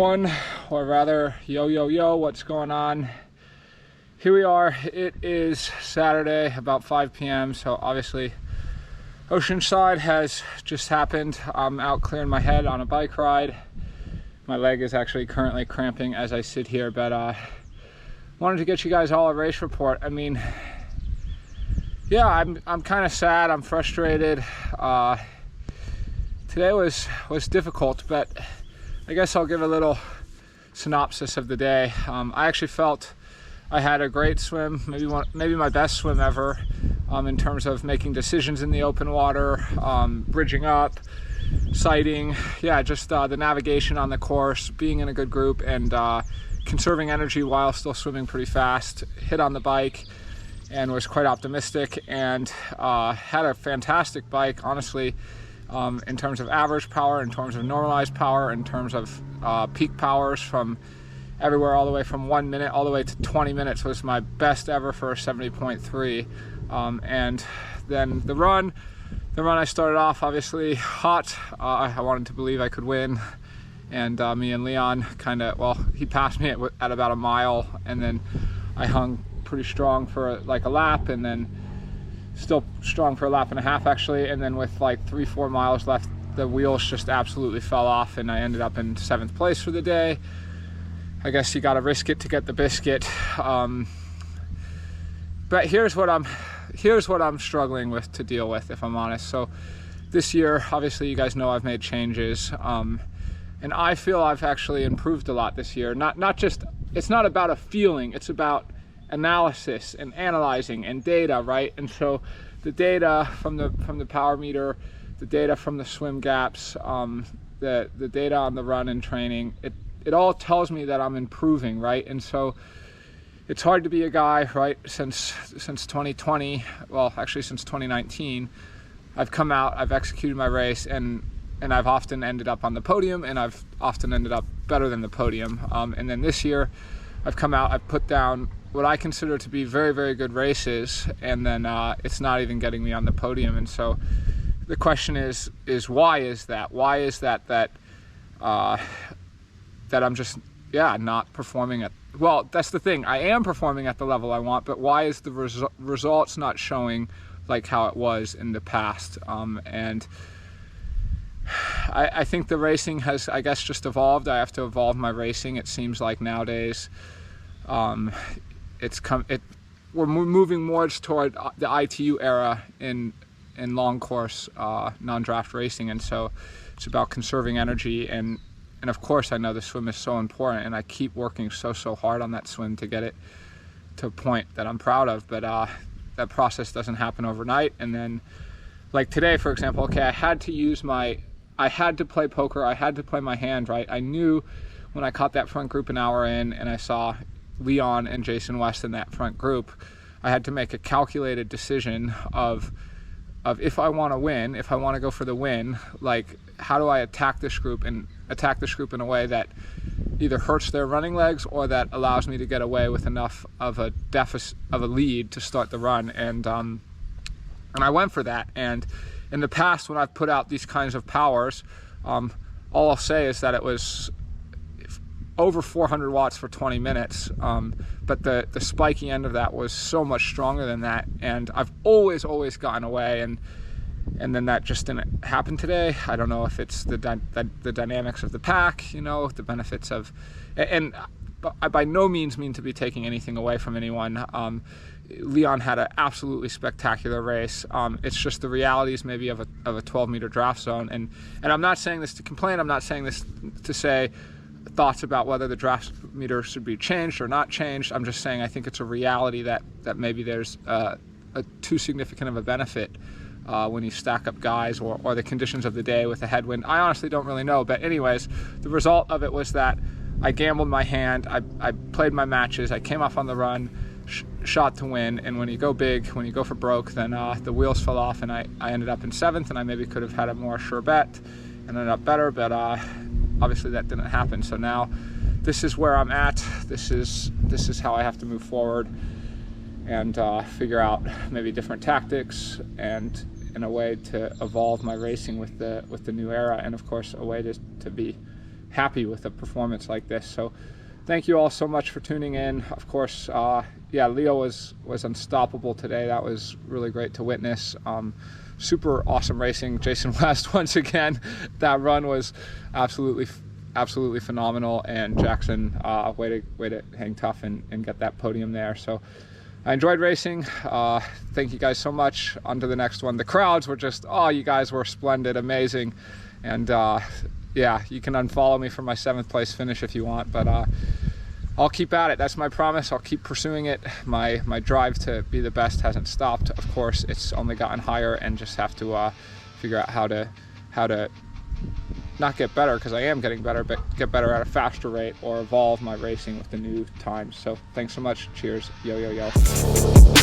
everyone, or rather, yo, what's going on? Here we are. It is Saturday, about 5 p.m. So obviously, Oceanside has just happened. I'm out clearing my head on a bike ride. My leg is actually currently cramping as I sit here, but wanted to get you guys all a race report. I mean, yeah, I'm kind of sad. I'm frustrated. Today was difficult, but I guess I'll give a little synopsis of the day. I actually felt I had a great swim, maybe my best swim ever, in terms of making decisions in the open water, bridging up, sighting, yeah, just the navigation on the course, being in a good group, and conserving energy while still swimming pretty fast. Hit on the bike and was quite optimistic, and had a fantastic bike, honestly. In terms of average power, in terms of normalized power, in terms of peak powers, from everywhere all the way from 1 minute all the way to 20 minutes was my best ever for a 70.3. And then the run I started off obviously hot. I wanted to believe I could win, and me and Leon he passed me at about a mile, and then I hung pretty strong for like a lap, and then still strong for a lap and a half actually, and then with like 3-4 miles left, the wheels just absolutely fell off, and I ended up in 7th place for the day. I guess you gotta risk it to get the biscuit. But here's what I'm struggling with to deal with, if I'm honest. So this year, obviously you guys know I've made changes, and I feel I've actually improved a lot this year. Not just, it's not about a feeling, it's about analysis and analyzing and data, right? And so the data from the power meter, the data from the swim gaps, the data on the run and training, it all tells me that I'm improving, right? And so it's hard to be a guy, right? Since 2020, well, actually since 2019, I've come out, I've executed my race, and I've often ended up on the podium, and I've often ended up better than the podium. And then this year, I've come out, I've put down what I consider to be very, very good races, and then it's not even getting me on the podium. And so the question is why is that? Why is that I'm just, not performing at, well, that's the thing, I am performing at the level I want, but why is the results not showing like how it was in the past? And I think the racing has, I guess, just evolved. I have to evolve my racing. It seems like nowadays, we're moving more toward the ITU era in long course non-draft racing, and so it's about conserving energy, and of course I know the swim is so important, and I keep working so hard on that swim to get it to a point that I'm proud of, but that process doesn't happen overnight. And then like today, for example, okay, I had to play poker, I had to play my hand, right? I knew when I caught that front group an hour in and I saw Leon and Jason West in that front group, I had to make a calculated decision of if I want to win, if I want to go for the win, like how do I attack this group in a way that either hurts their running legs or that allows me to get away with enough of a deficit of a lead to start the run. And I went for that. And in the past, when I've put out these kinds of powers, all I'll say is that it was over 400 watts for 20 minutes, but the spiky end of that was so much stronger than that, and I've always gotten away, and then that just didn't happen today. I don't know if it's the dynamics of the pack, the benefits of, and I by no means mean to be taking anything away from anyone. Leon had an absolutely spectacular race. It's just the realities maybe of a 12-meter draft zone, and I'm not saying this to complain. I'm not saying this to say thoughts about whether the draft meter should be changed or not changed. I'm just saying I think it's a reality that maybe there's a too significant of a benefit when you stack up guys, or the conditions of the day with a headwind. I honestly don't really know, but anyways, the result of it was that I gambled my hand, I played my matches, I came off on the run, shot to win, and when you go big, when you go for broke, then the wheels fell off, and I ended up in 7th, and I maybe could have had a more sure bet and ended up better, but obviously that didn't happen. So now this is where I'm at. This is how I have to move forward and figure out maybe different tactics and in a way to evolve my racing with the new era, and of course a way to be happy with a performance like this. So thank you all so much for tuning in. Of course, yeah, Leo was unstoppable today. That was really great to witness. Super awesome racing. Jason West, once again, that run was absolutely phenomenal, and Jackson, way to hang tough and get that podium there. So I enjoyed racing. Thank you guys so much. On to the next one. The crowds were just, oh, you guys were splendid, amazing. And yeah, you can unfollow me for my 7th place finish if you want, but I'll keep at it. That's my promise. I'll keep pursuing it. My drive to be the best hasn't stopped. Of course, it's only gotten higher, and just have to figure out how to not get better, because I am getting better, but get better at a faster rate, or evolve my racing with the new times. So thanks so much. Cheers. Yo, yo, yo.